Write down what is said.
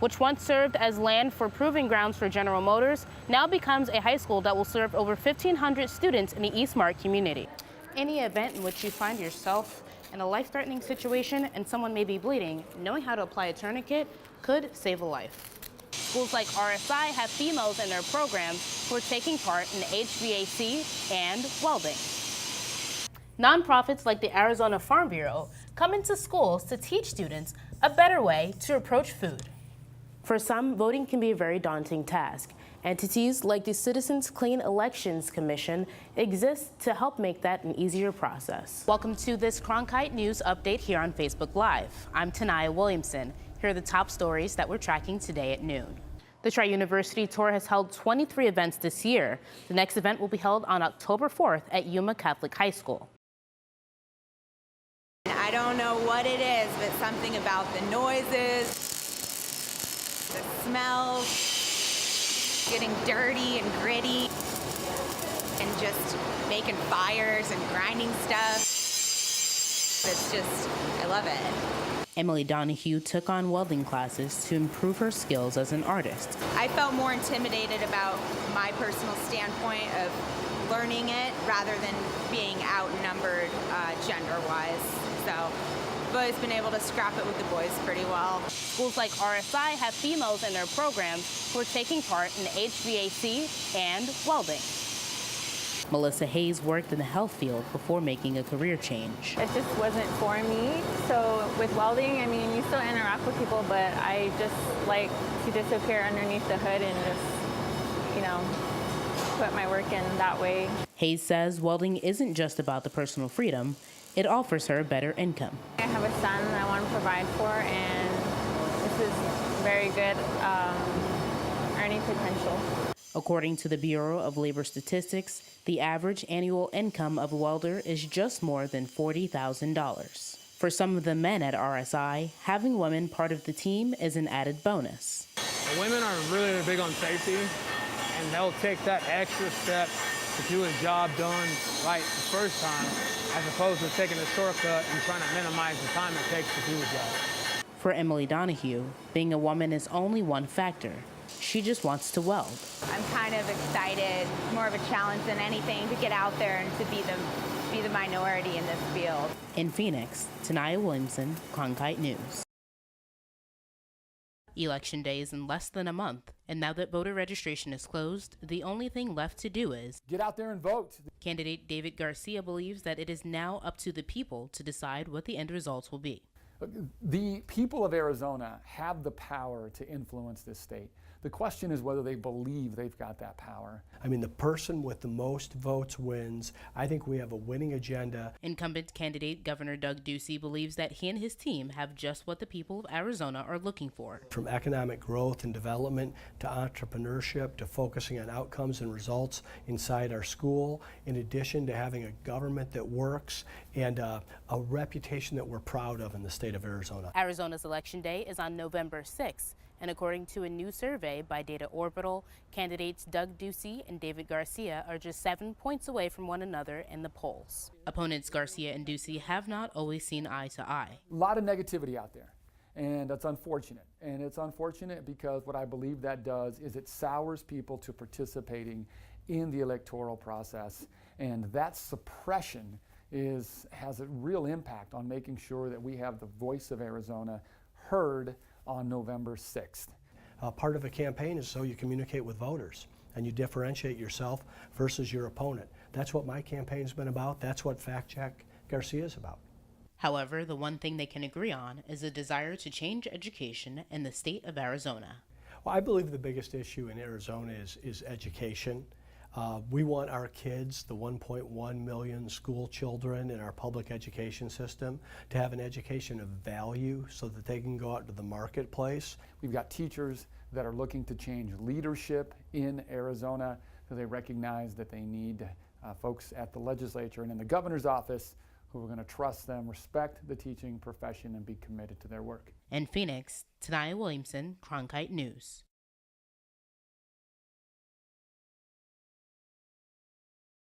which once served as land for proving grounds for General Motors, now becomes a high school that will serve over 1,500 students in the Eastmark community. Any event in which you find yourself in a life-threatening situation and someone may be bleeding, knowing how to apply a tourniquet could save a life. Schools like RSI have females in their programs who are taking part in HVAC and welding. Nonprofits like the Arizona Farm Bureau come into schools to teach students a better way to approach food. For some, voting can be a very daunting task. Entities like the Citizens Clean Elections Commission exist to help make that an easier process. Welcome to this Cronkite News Update here on Facebook Live. I'm Taniyah Williamson. Here are the top stories that we're tracking today at noon. The Tri-University Tour has held 23 events this year. The next event will be held on October 4th at Yuma Catholic High School. I don't know what it is, but something about the noises, the smells, getting dirty and gritty, and just making fires and grinding stuff. It's just, I love it. Emily Donahue took on welding classes to improve her skills as an artist. I felt more intimidated about my personal standpoint of learning it rather than being outnumbered gender-wise. So I've always been able to scrap it with the boys pretty well. Schools like RSI have females in their programs who are taking part in HVAC and welding. Melissa Hayes worked in the health field before making a career change. It just wasn't for me. So with welding, I mean, you still interact with people, but I just like to disappear underneath the hood and just, put my work in that way. Hayes says welding isn't just about the personal freedom, it offers her a better income. I have a son I want to provide for, and this is very good earning potential. According to the Bureau of Labor Statistics, the average annual income of a welder is just more than $40,000. For some of the men at RSI, having women part of the team is an added bonus. The women are really big on safety, and they'll take that extra step to do a job done right the first time, as opposed to taking a shortcut and trying to minimize the time it takes to do a job. For Emily Donahue, being a woman is only one factor. She just wants to weld. I'm kind of excited, more of a challenge than anything, to get out there and to be the minority in this field. In Phoenix, Taniyah Williamson, Cronkite News. Election day is in less than a month, and now that voter registration is closed, the only thing left to do is get out there and vote. Candidate David Garcia believes that it is now up to the people to decide what the end results will be. The people of Arizona have the power to influence this state. The question is whether they believe they've got that power. I mean, the person with the most votes wins. I think we have a winning agenda. Incumbent candidate Governor Doug Ducey believes that he and his team have just what the people of Arizona are looking for. From economic growth and development to entrepreneurship to focusing on outcomes and results inside our school, in addition to having a government that works and a reputation that we're proud of in the state of Arizona. Arizona's election day is on November 6th. And according to a new survey by Data Orbital, candidates Doug Ducey and David Garcia are just 7 points away from one another in the polls. Opponents Garcia and Ducey have not always seen eye to eye. A lot of negativity out there, and that's unfortunate. And it's unfortunate because what I believe that does is it sours people to participating in the electoral process, and that suppression has a real impact on making sure that we have the voice of Arizona heard on November 6th. Part of a campaign is so you communicate with voters and you differentiate yourself versus your opponent. That's what my campaign's been about. That's what Fact Check Garcia is about. However, the one thing they can agree on is a desire to change education in the state of Arizona. Well, I believe the biggest issue in Arizona is education. We want our kids, the 1.1 million school children in our public education system, to have an education of value so that they can go out to the marketplace. We've got teachers that are looking to change leadership in Arizona, so they recognize that they need folks at the legislature and in the governor's office who are going to trust them, respect the teaching profession, and be committed to their work. In Phoenix, Taniyah Williamson, Cronkite News.